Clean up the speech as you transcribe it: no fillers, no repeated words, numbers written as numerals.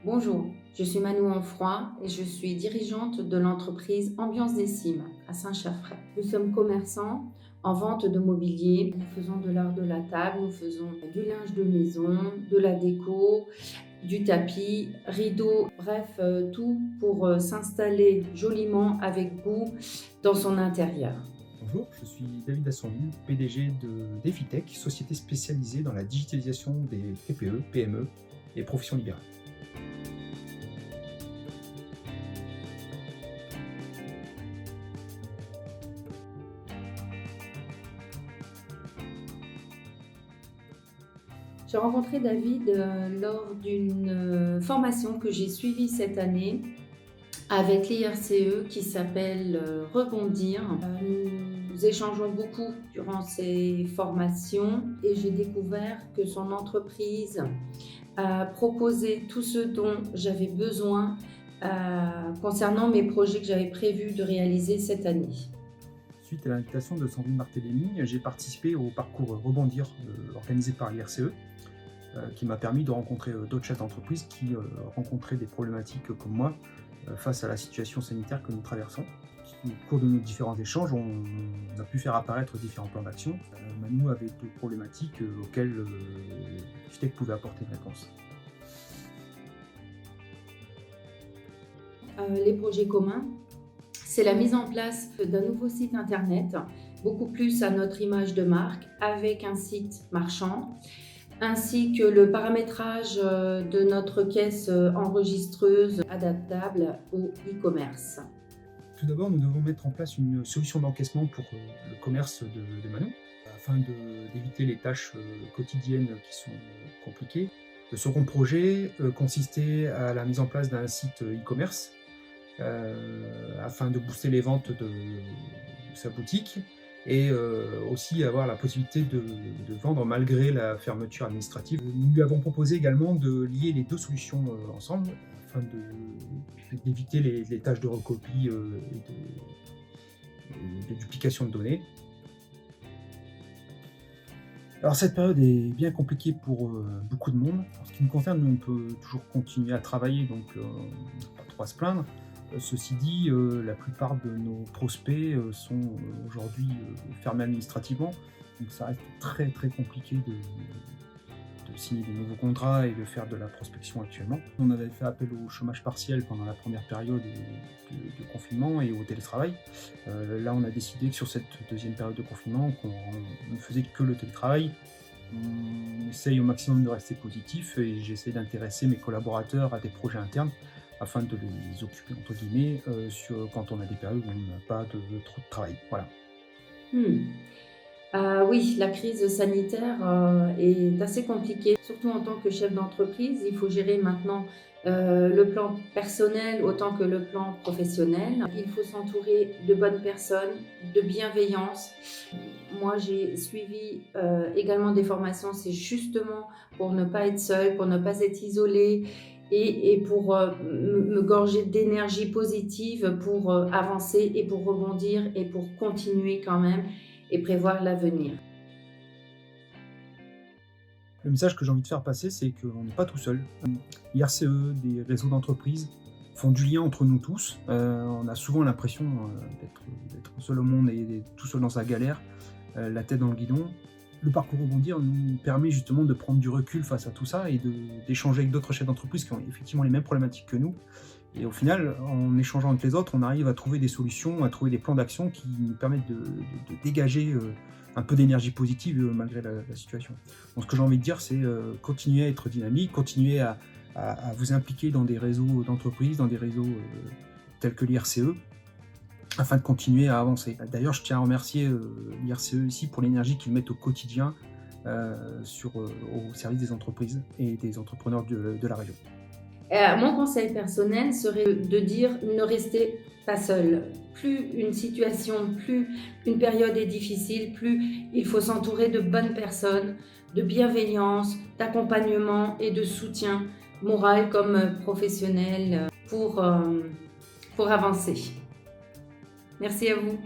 Bonjour, je suis Manou Onfroy et je suis dirigeante de l'entreprise Ambiance des Cimes à Saint-Chaffray. Nous sommes commerçants en vente de mobilier. Nous faisons de l'art de la table, nous faisons du linge de maison, de la déco, du tapis, rideaux, bref, tout pour s'installer joliment avec goût dans son intérieur. Bonjour, je suis David Assonville, PDG de DefiTech, société spécialisée dans la digitalisation des TPE, PME et professions libérales. J'ai rencontré David lors d'une formation que j'ai suivie cette année avec l'IRCE qui s'appelle Rebondir. Nous échangeons beaucoup durant ces formations et j'ai découvert que son entreprise a proposé tout ce dont j'avais besoin concernant mes projets que j'avais prévu de réaliser cette année. Suite à l'invitation de Sandrine Barthélémy, j'ai participé au parcours Rebondir organisé par l'IRCE, qui m'a permis de rencontrer d'autres chefs d'entreprise qui rencontraient des problématiques comme moi face à la situation sanitaire que nous traversons. Au cours de nos différents échanges, on a pu faire apparaître différents plans d'action. Manou avait deux problématiques auxquelles DefiTech pouvait apporter une réponse. Les projets communs, c'est la mise en place d'un nouveau site internet, beaucoup plus à notre image de marque, avec un site marchand, ainsi que le paramétrage de notre caisse enregistreuse adaptable au e-commerce. Tout d'abord, nous devons mettre en place une solution d'encaissement pour le commerce de Manou, afin d'éviter les tâches quotidiennes qui sont compliquées. Le second projet consistait à la mise en place d'un site e-commerce afin de booster les ventes de sa boutique et aussi avoir la possibilité de vendre malgré la fermeture administrative. Nous lui avons proposé également de lier les deux solutions ensemble afin d'éviter les tâches de recopie et de duplication de données. Alors cette période est bien compliquée pour beaucoup de monde. En ce qui nous concerne, nous on peut toujours continuer à travailler, donc pas trop à se plaindre. Ceci dit, la plupart de nos prospects sont aujourd'hui fermés administrativement, donc ça reste très très compliqué de signer de nouveaux contrats et de faire de la prospection actuellement. On avait fait appel au chômage partiel pendant la première période de confinement et au télétravail. Là, on a décidé que sur cette deuxième période de confinement, qu'on ne faisait que le télétravail. On essaye au maximum de rester positif et j'essaie d'intéresser mes collaborateurs à des projets internes afin de les occuper entre guillemets quand on a des périodes où on n'a pas trop de travail. Voilà. Oui, la crise sanitaire est assez compliquée, surtout en tant que chef d'entreprise. Il faut gérer maintenant le plan personnel autant que le plan professionnel. Il faut s'entourer de bonnes personnes, de bienveillance. Moi, j'ai suivi également des formations, c'est justement pour ne pas être seule, pour ne pas être isolée et pour me gorger d'énergie positive pour avancer et pour rebondir et pour continuer quand même et prévoir l'avenir. Le message que j'ai envie de faire passer, c'est qu'on n'est pas tout seul. IRCE, des réseaux d'entreprises font du lien entre nous tous. On a souvent l'impression d'être seul au monde et tout seul dans sa galère, la tête dans le guidon. Le parcours Rebondir nous permet justement de prendre du recul face à tout ça et d'échanger avec d'autres chefs d'entreprise qui ont effectivement les mêmes problématiques que nous. Et au final, en échangeant avec les autres, on arrive à trouver des solutions, à trouver des plans d'action qui nous permettent de dégager un peu d'énergie positive malgré la situation. Donc ce que j'ai envie de dire, c'est continuer à être dynamique, continuer à vous impliquer dans des réseaux d'entreprises, dans des réseaux tels que l'IRCE, afin de continuer à avancer. D'ailleurs, je tiens à remercier l'IRCE ici pour l'énergie qu'ils mettent au quotidien au service des entreprises et des entrepreneurs de la région. Mon conseil personnel serait de dire ne restez pas seul. Plus une situation, plus une période est difficile, plus il faut s'entourer de bonnes personnes, de bienveillance, d'accompagnement et de soutien moral comme professionnel pour avancer. Merci à vous.